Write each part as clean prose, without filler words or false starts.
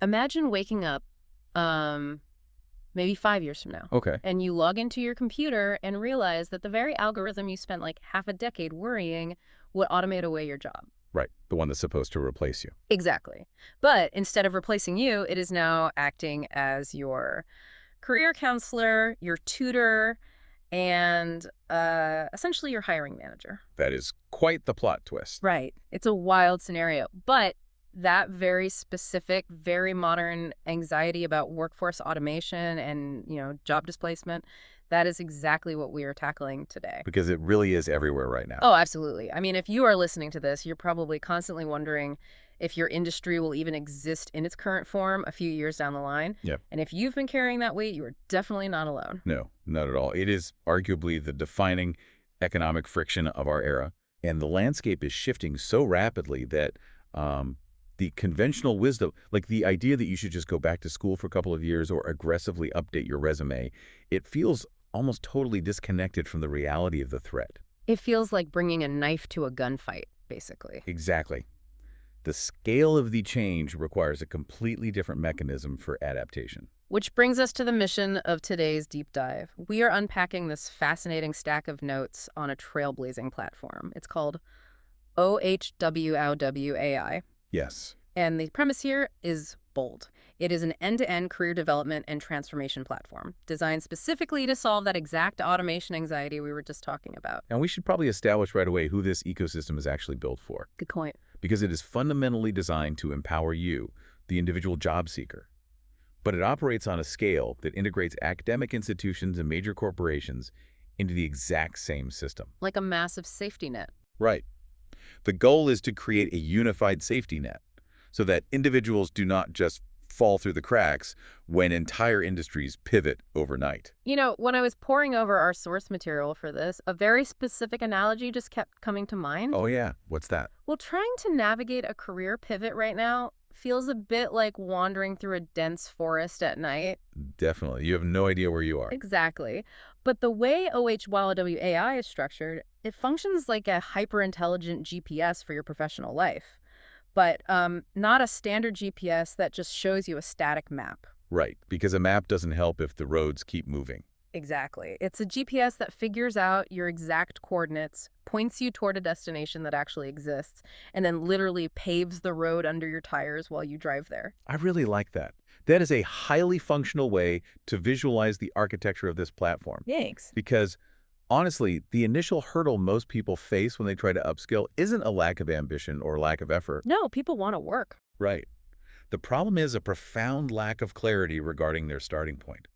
Imagine waking up maybe 5 years from now. Okay. And you log into your computer and realize that the very algorithm you spent like half a decade worrying would automate away your job. Right. The one that's supposed to replace you. Exactly. But instead of replacing you, it is now acting as your career counselor, your tutor, and essentially your hiring manager. That is quite the plot twist. Right. It's a wild scenario. But that very specific, very modern anxiety about workforce automation and, job displacement, that is exactly what we are tackling today. Because it really is everywhere right now. Oh, absolutely. I mean, if you are listening to this, you're probably constantly wondering if your industry will even exist in its current form a few years down the line. Yep. And if you've been carrying that weight, you are definitely not alone. No, not at all. It is arguably the defining economic friction of our era. And the landscape is shifting so rapidly that the conventional wisdom, like the idea that you should just go back to school for a couple of years or aggressively update your resume, it feels almost totally disconnected from the reality of the threat. It feels like bringing a knife to a gunfight, basically. Exactly. The scale of the change requires a completely different mechanism for adaptation. Which brings us to the mission of today's deep dive. We are unpacking this fascinating stack of notes on a trailblazing platform. It's called OHWOW Yes. And the premise here is bold. It is an end-to-end career development and transformation platform designed specifically to solve that exact automation anxiety we were just talking about. And we should probably establish right away who this ecosystem is actually built for. Good point. Because it is fundamentally designed to empower you, the individual job seeker. But it operates on a scale that integrates academic institutions and major corporations into the exact same system. Like a massive safety net. Right. The goal is to create a unified safety net so that individuals do not just fall through the cracks when entire industries pivot overnight. When I was poring over our source material for this, a very specific analogy just kept coming to mind. Oh, yeah. What's that? Well, trying to navigate a career pivot right now feels a bit like wandering through a dense forest at night. Definitely. You have no idea where you are. Exactly. But the way OHWAI is structured, it functions like a hyper-intelligent GPS for your professional life. But not a standard GPS that just shows you a static map. Right, because a map doesn't help if the roads keep moving. Exactly. It's a GPS that figures out your exact coordinates, points you toward a destination that actually exists, and then literally paves the road under your tires while you drive there. I really like that. That is a highly functional way to visualize the architecture of this platform. Thanks. Because honestly, the initial hurdle most people face when they try to upskill isn't a lack of ambition or lack of effort. No, people want to work. Right. The problem is a profound lack of clarity regarding their starting point.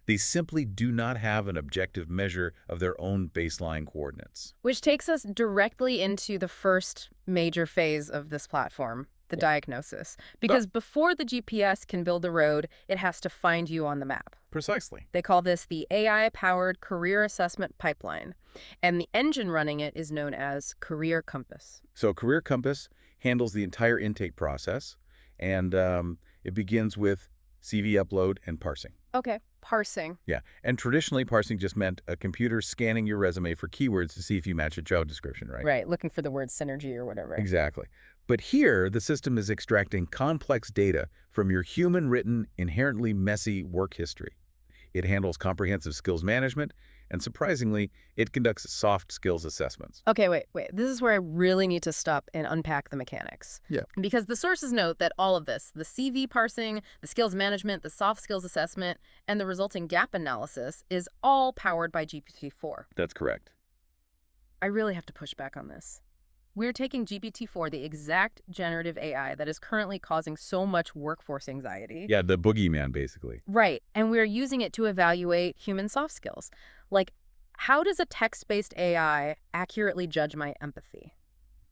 They simply do not have an objective measure of their own baseline coordinates. Which takes us directly into the first major phase of this platform, the diagnosis. Because before the GPS can build the road, it has to find you on the map. Precisely. They call this the AI-powered career assessment pipeline, and the engine running it is known as Career Compass. So Career Compass handles the entire intake process, and it begins with CV upload and parsing. Okay, parsing. Yeah, and traditionally parsing just meant a computer scanning your resume for keywords to see if you match a job description, right? Right, looking for the word synergy or whatever. Exactly. But here, the system is extracting complex data from your human-written, inherently messy work history. It handles comprehensive skills management, and surprisingly, it conducts soft skills assessments. Okay, wait. This is where I really need to stop and unpack the mechanics. Yeah. Because the sources note that all of this, the CV parsing, the skills management, the soft skills assessment, and the resulting gap analysis is all powered by GPT-4. That's correct. I really have to push back on this. We're taking GPT-4, the exact generative AI that is currently causing so much workforce anxiety. Yeah, the boogeyman, basically. Right, and we're using it to evaluate human soft skills. Like, how does a text-based AI accurately judge my empathy?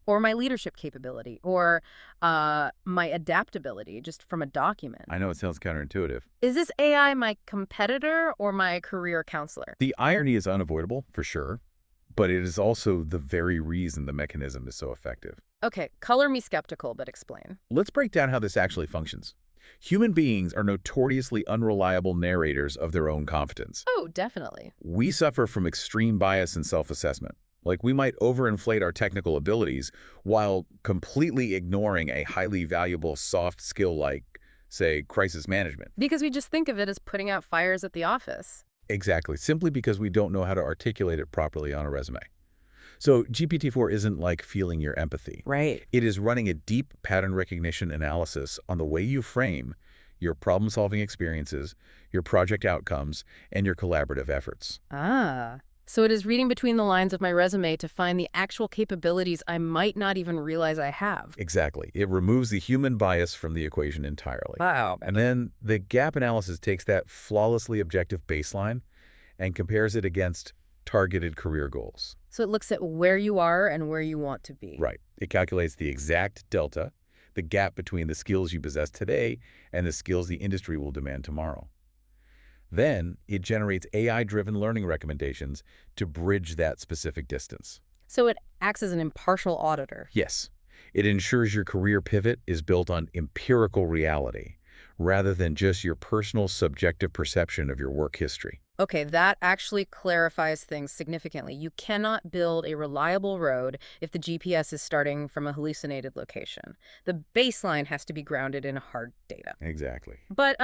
Or my leadership capability? Or my adaptability just from a document? I know it sounds counterintuitive. Is this AI my competitor or my career counselor? The irony is unavoidable, for sure, but it is also the very reason the mechanism is so effective. Okay, color me skeptical, but explain. Let's break down how this actually functions. Human beings are notoriously unreliable narrators of their own competence. Oh, definitely. We suffer from extreme bias in self-assessment. Like, we might overinflate our technical abilities while completely ignoring a highly valuable soft skill like say, crisis management. Because we just think of it as putting out fires at the office. Exactly, simply because we don't know how to articulate it properly on a resume. So GPT-4 isn't like feeling your empathy. Right. It is running a deep pattern recognition analysis on the way you frame your problem-solving experiences, your project outcomes, and your collaborative efforts. Ah. So it is reading between the lines of my resume to find the actual capabilities I might not even realize I have. Exactly. It removes the human bias from the equation entirely. Wow. And then the gap analysis takes that flawlessly objective baseline and compares it against targeted career goals. So it looks at where you are and where you want to be. Right. It calculates the exact delta, the gap between the skills you possess today and the skills the industry will demand tomorrow. Then it generates AI-driven learning recommendations to bridge that specific distance. So it acts as an impartial auditor. Yes, it ensures your career pivot is built on empirical reality rather than just your personal subjective perception of your work history. Okay, that actually clarifies things significantly. You cannot build a reliable road if the GPS is starting from a hallucinated location. The baseline has to be grounded in hard data. Exactly. But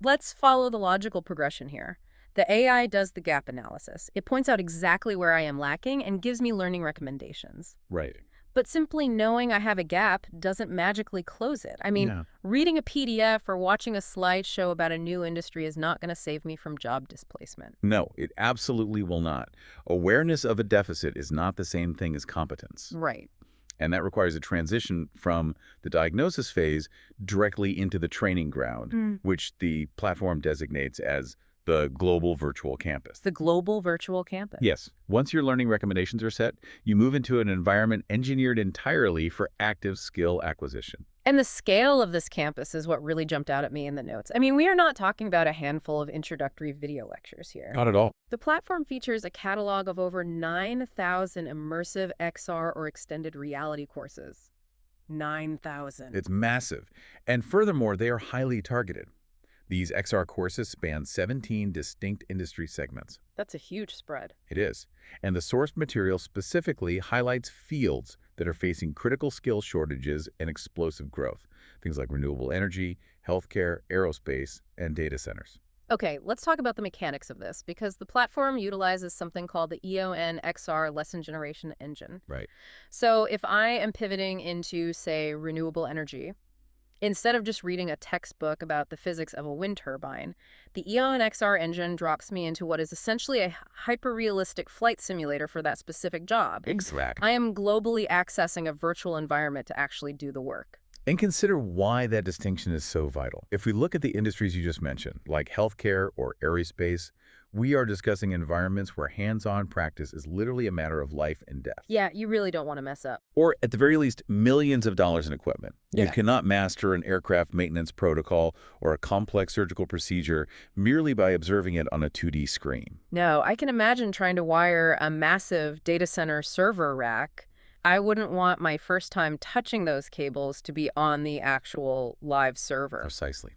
let's follow the logical progression here. The AI does the gap analysis. It points out exactly where I am lacking and gives me learning recommendations. Right. But simply knowing I have a gap doesn't magically close it. I mean, No. reading a PDF or watching a slideshow about a new industry is not going to save me from job displacement. No, it absolutely will not. Awareness of a deficit is not the same thing as competence. Right. And that requires a transition from the diagnosis phase directly into the training ground, which the platform designates as the global virtual campus. The global virtual campus. Yes. Once your learning recommendations are set, you move into an environment engineered entirely for active skill acquisition. And the scale of this campus is what really jumped out at me in the notes. I mean, we are not talking about a handful of introductory video lectures here. Not at all. The platform features a catalog of over 9,000 immersive XR or extended reality courses. 9,000. It's massive. And furthermore, they are highly targeted. These XR courses span 17 distinct industry segments. That's a huge spread. It is. And the source material specifically highlights fields that are facing critical skill shortages and explosive growth. Things like renewable energy, healthcare, aerospace, and data centers. Okay, let's talk about the mechanics of this, because the platform utilizes something called the EON XR lesson generation engine. Right. So if I am pivoting into, say, renewable energy, instead of just reading a textbook about the physics of a wind turbine, the EON XR engine drops me into what is essentially a hyper-realistic flight simulator for that specific job. Exactly. I am globally accessing a virtual environment to actually do the work. And consider why that distinction is so vital. If we look at the industries you just mentioned, like healthcare or aerospace, we are discussing environments where hands-on practice is literally a matter of life and death. Yeah, you really don't want to mess up. Or at the very least, millions of dollars in equipment. You Yeah. cannot master an aircraft maintenance protocol or a complex surgical procedure merely by observing it on a 2D screen. No, I can imagine trying to wire a massive data center server rack. I wouldn't want my first time touching those cables to be on the actual live server. Precisely.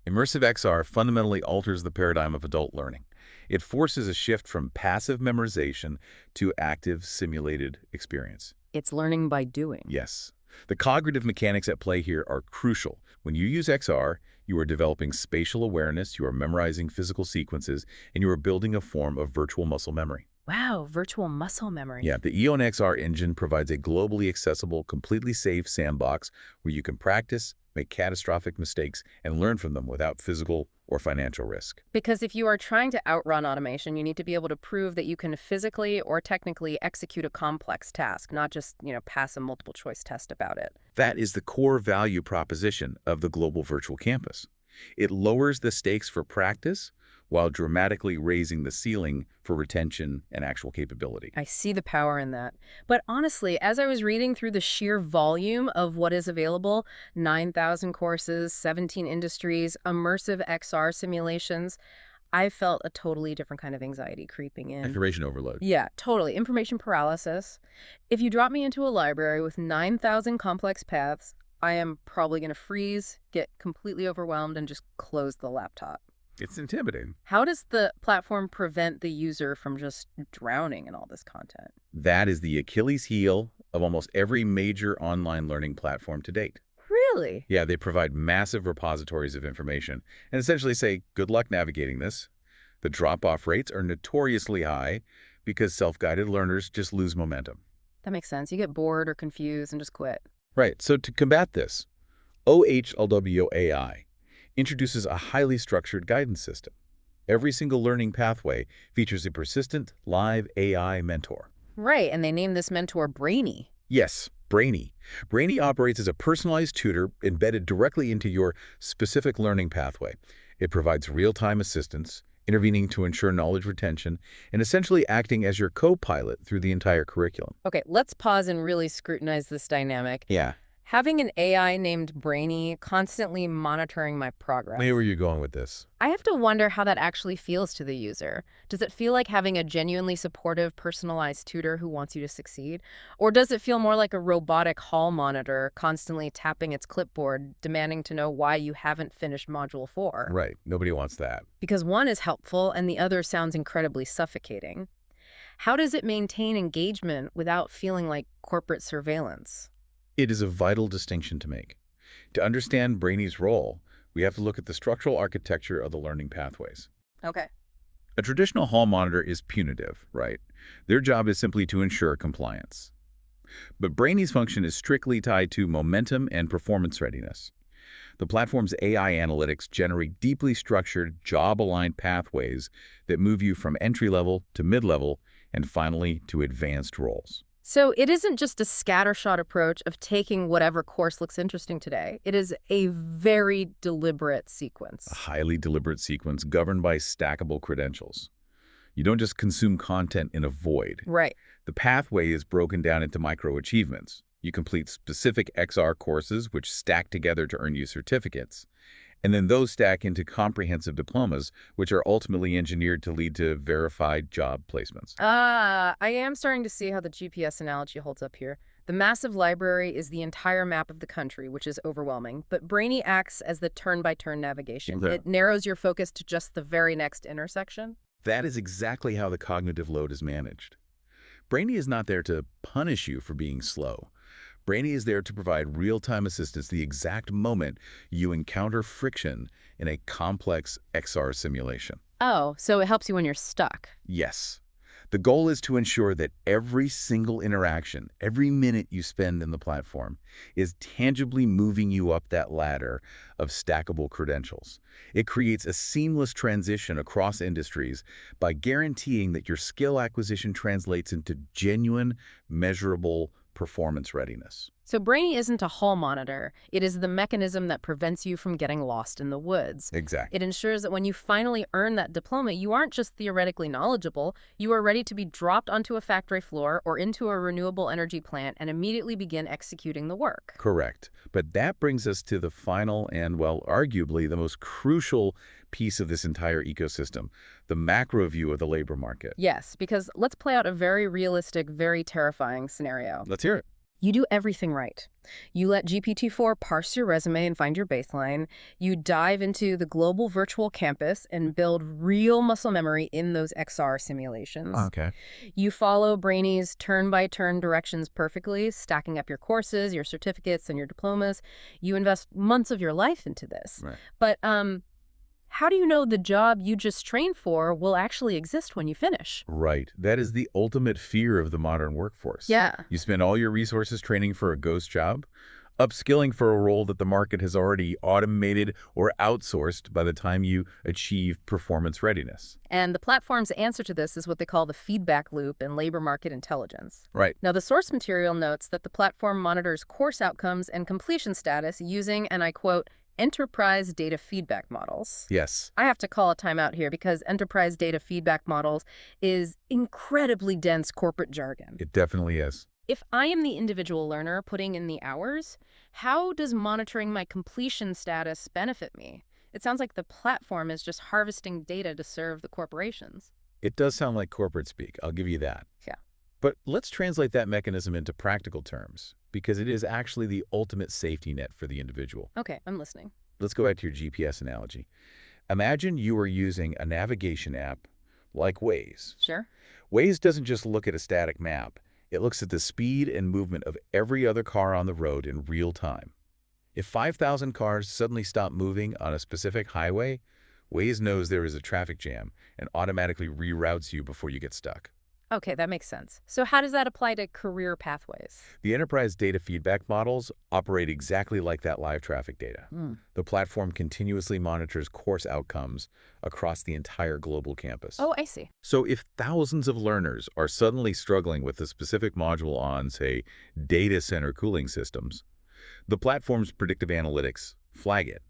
Immersive XR fundamentally alters the paradigm of adult learning. It forces a shift from passive memorization to active, simulated experience. It's learning by doing. Yes. The cognitive mechanics at play here are crucial. When you use XR, you are developing spatial awareness, you are memorizing physical sequences, and you are building a form of virtual muscle memory. Wow, virtual muscle memory. Yeah, the EON XR engine provides a globally accessible, completely safe sandbox where you can practice, make catastrophic mistakes, and learn from them without physical or financial risk. Because if you are trying to outrun automation, you need to be able to prove that you can physically or technically execute a complex task, not just, pass a multiple choice test about it. That is the core value proposition of the global virtual campus. It lowers the stakes for practice while dramatically raising the ceiling for retention and actual capability. I see the power in that. But honestly, as I was reading through the sheer volume of what is available, 9,000 courses, 17 industries, immersive XR simulations, I felt a totally different kind of anxiety creeping in. Information overload. Yeah, totally. Information paralysis. If you drop me into a library with 9,000 complex paths, I am probably going to freeze, get completely overwhelmed, and just close the laptop. It's intimidating. How does the platform prevent the user from just drowning in all this content? That is the Achilles heel of almost every major online learning platform to date. Really? Yeah, they provide massive repositories of information and essentially say, good luck navigating this. The drop-off rates are notoriously high because self-guided learners just lose momentum. That makes sense. You get bored or confused and just quit. Right, so to combat this, OHLWAI introduces a highly structured guidance system. Every single learning pathway features a persistent, live AI mentor. Right, and they named this mentor Brainy. Yes, Brainy. Brainy operates as a personalized tutor embedded directly into your specific learning pathway. It provides real-time assistance, intervening to ensure knowledge retention, and essentially acting as your co-pilot through the entire curriculum. Okay, let's pause and really scrutinize this dynamic. Yeah. Having an AI named Brainy constantly monitoring my progress. Where were you going with this? I have to wonder how that actually feels to the user. Does it feel like having a genuinely supportive, personalized tutor who wants you to succeed? Or does it feel more like a robotic hall monitor constantly tapping its clipboard, demanding to know why you haven't finished Module 4? Right. Nobody wants that. Because one is helpful and the other sounds incredibly suffocating. How does it maintain engagement without feeling like corporate surveillance? It is a vital distinction to make. To understand Brainy's role, we have to look at the structural architecture of the learning pathways. Okay. A traditional hall monitor is punitive, right? Their job is simply to ensure compliance. But Brainy's function is strictly tied to momentum and performance readiness. The platform's AI analytics generate deeply structured, job-aligned pathways that move you from entry-level to mid-level and finally to advanced roles. So it isn't just a scattershot approach of taking whatever course looks interesting today. It is a very deliberate sequence. A highly deliberate sequence governed by stackable credentials. You don't just consume content in a void. Right. The pathway is broken down into micro-achievements. You complete specific XR courses which stack together to earn you certificates. And then those stack into comprehensive diplomas, which are ultimately engineered to lead to verified job placements. I am starting to see how the GPS analogy holds up here. The massive library is the entire map of the country, which is overwhelming, but Brainy acts as the turn-by-turn navigation. Yeah. It narrows your focus to just the very next intersection. That is exactly how the cognitive load is managed. Brainy is not there to punish you for being slow. Brainy is there to provide real-time assistance the exact moment you encounter friction in a complex XR simulation. Oh, so it helps you when you're stuck. Yes. The goal is to ensure that every single interaction, every minute you spend in the platform, is tangibly moving you up that ladder of stackable credentials. It creates a seamless transition across industries by guaranteeing that your skill acquisition translates into genuine, measurable performance readiness. So Brainy isn't a hall monitor. It is the mechanism that prevents you from getting lost in the woods. Exactly. It ensures that when you finally earn that diploma, you aren't just theoretically knowledgeable, you are ready to be dropped onto a factory floor or into a renewable energy plant and immediately begin executing the work. Correct. But that brings us to the final and, well, arguably the most crucial piece of this entire ecosystem, the macro view of the labor market. Yes, because let's play out a very realistic, very terrifying scenario. Let's hear it. You do everything right. You let GPT-4 parse your resume and find your baseline. You dive into the global virtual campus and build real muscle memory in those XR simulations. Okay. You follow Brainy's turn-by-turn directions perfectly, stacking up your courses, your certificates, and your diplomas. You invest months of your life into this. Right. But how do you know the job you just trained for will actually exist when you finish? Right. That is the ultimate fear of the modern workforce. Yeah. You spend all your resources training for a ghost job, upskilling for a role that the market has already automated or outsourced by the time you achieve performance readiness. And the platform's answer to this is what they call the feedback loop in labor market intelligence. Right. Now, the source material notes that the platform monitors course outcomes and completion status using, and I quote, enterprise data feedback models. Yes. I have to call a timeout here because enterprise data feedback models is incredibly dense corporate jargon. It definitely is. If I am the individual learner putting in the hours, how does monitoring my completion status benefit me? It sounds like the platform is just harvesting data to serve the corporations. It does sound like corporate speak. I'll give you that. Yeah. But let's translate that mechanism into practical terms, because it is actually the ultimate safety net for the individual. Okay, I'm listening. Let's go back to your GPS analogy. Imagine you are using a navigation app like Waze. Sure. Waze doesn't just look at a static map. It looks at the speed and movement of every other car on the road in real time. If 5,000 cars suddenly stop moving on a specific highway, Waze knows there is a traffic jam and automatically reroutes you before you get stuck. Okay, that makes sense. So how does that apply to career pathways? The enterprise data feedback models operate exactly like that live traffic data. Hmm. The platform continuously monitors course outcomes across the entire global campus. Oh, I see. So if thousands of learners are suddenly struggling with a specific module on, say, data center cooling systems, the platform's predictive analytics flag it.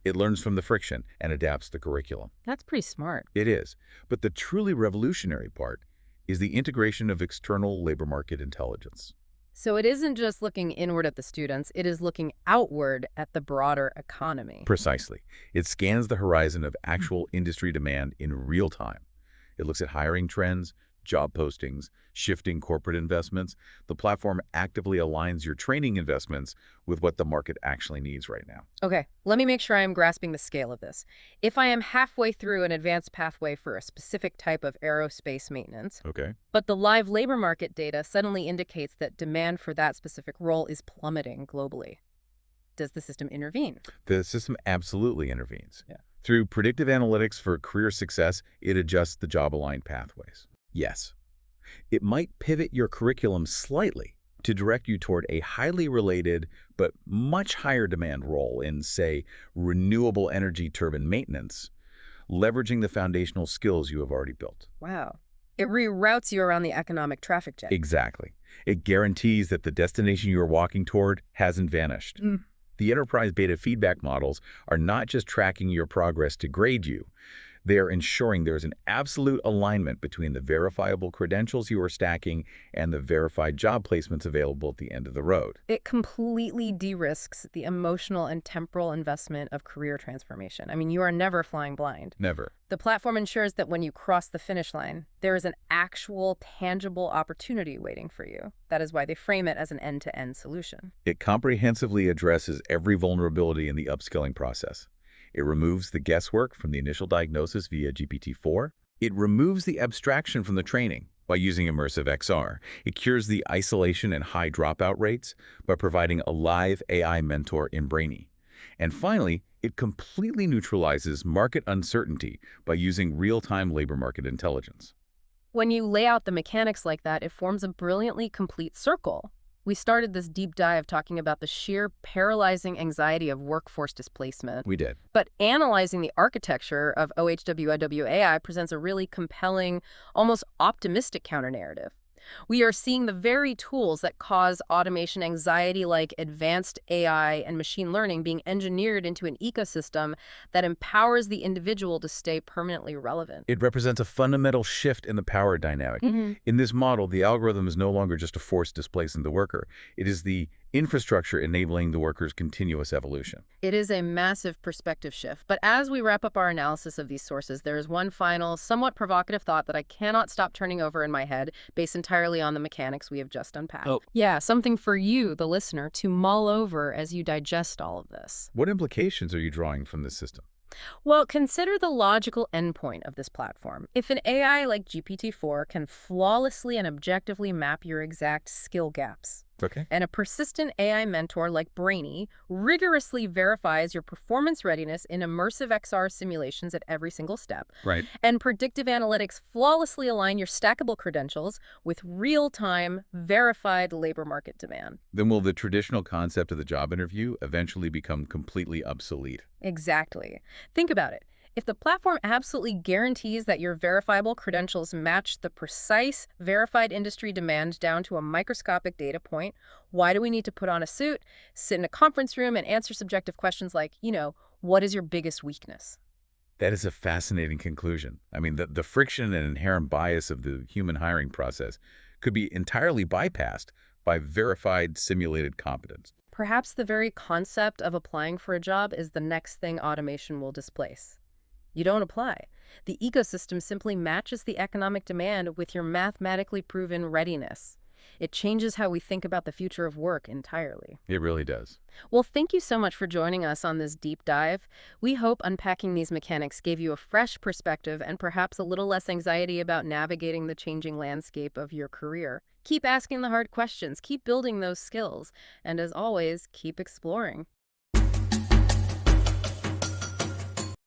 It learns from the friction and adapts the curriculum. That's pretty smart. It is. But the truly revolutionary part is the integration of external labor market intelligence. So it isn't just looking inward at the students, it is looking outward at the broader economy. Precisely. It scans the horizon of actual industry demand in real time. It looks at hiring trends, job postings, shifting corporate investments. The platform actively aligns your training investments with what the market actually needs right now. Okay, let me make sure I am grasping the scale of this. If I am halfway through an advanced pathway for a specific type of aerospace maintenance, Okay. but the live labor market data suddenly indicates that demand for that specific role is plummeting globally, does the system intervene? The system absolutely intervenes. Yeah. Through predictive analytics for career success, it adjusts the job-aligned pathways. Yes. It might pivot your curriculum slightly to direct you toward a highly related but much higher demand role in, say, renewable energy turbine maintenance, leveraging the foundational skills you have already built. Wow. It reroutes you around the economic traffic jam. Exactly. It guarantees that the destination you are walking toward hasn't vanished. Mm. The enterprise beta feedback models are not just tracking your progress to grade you. They are ensuring there is an absolute alignment between the verifiable credentials you are stacking and the verified job placements available at the end of the road. It completely de-risks the emotional and temporal investment of career transformation. I mean, you are never flying blind. Never. The platform ensures that when you cross the finish line, there is an actual, tangible opportunity waiting for you. That is why they frame it as an end-to-end solution. It comprehensively addresses every vulnerability in the upskilling process. It removes the guesswork from the initial diagnosis via GPT-4. It removes the abstraction from the training by using immersive XR. It cures the isolation and high dropout rates by providing a live AI mentor in Brainy. And finally, it completely neutralizes market uncertainty by using real-time labor market intelligence. When you lay out the mechanics like that, it forms a brilliantly complete circle. We started this deep dive talking about the sheer paralyzing anxiety of workforce displacement. We did. But analyzing the architecture of OHWIW AI presents a really compelling, almost optimistic counter-narrative. We are seeing the very tools that cause automation anxiety, like advanced AI and machine learning, being engineered into an ecosystem that empowers the individual to stay permanently relevant. It represents a fundamental shift in the power dynamic. In this model, the algorithm is no longer just a force displacing the worker. It is the infrastructure enabling the worker's continuous evolution. It is a massive perspective shift. But as we wrap up our analysis of these sources, there is one final, somewhat provocative thought that I cannot stop turning over in my head, based entirely on the mechanics we have just unpacked. Oh. Yeah, something for you, the listener, to mull over as you digest all of this. What implications are you drawing from this system? Well, consider the logical endpoint of this platform. If an AI like GPT-4 can flawlessly and objectively map your exact skill gaps, Okay. and a persistent AI mentor like Brainy rigorously verifies your performance readiness in immersive XR simulations at every single step, Right. and predictive analytics flawlessly align your stackable credentials with real-time, verified labor market demand. Then will the traditional concept of the job interview eventually become completely obsolete? Exactly. Think about it. If the platform absolutely guarantees that your verifiable credentials match the precise verified industry demand down to a microscopic data point, why do we need to put on a suit, sit in a conference room, and answer subjective questions like, what is your biggest weakness? That is a fascinating conclusion. I mean, the friction and inherent bias of the human hiring process could be entirely bypassed by verified simulated competence. Perhaps the very concept of applying for a job is the next thing automation will displace. You don't apply. The ecosystem simply matches the economic demand with your mathematically proven readiness. It changes how we think about the future of work entirely. It really does. Well, thank you so much for joining us on this deep dive. We hope unpacking these mechanics gave you a fresh perspective and perhaps a little less anxiety about navigating the changing landscape of your career. Keep asking the hard questions, keep building those skills, and as always, keep exploring.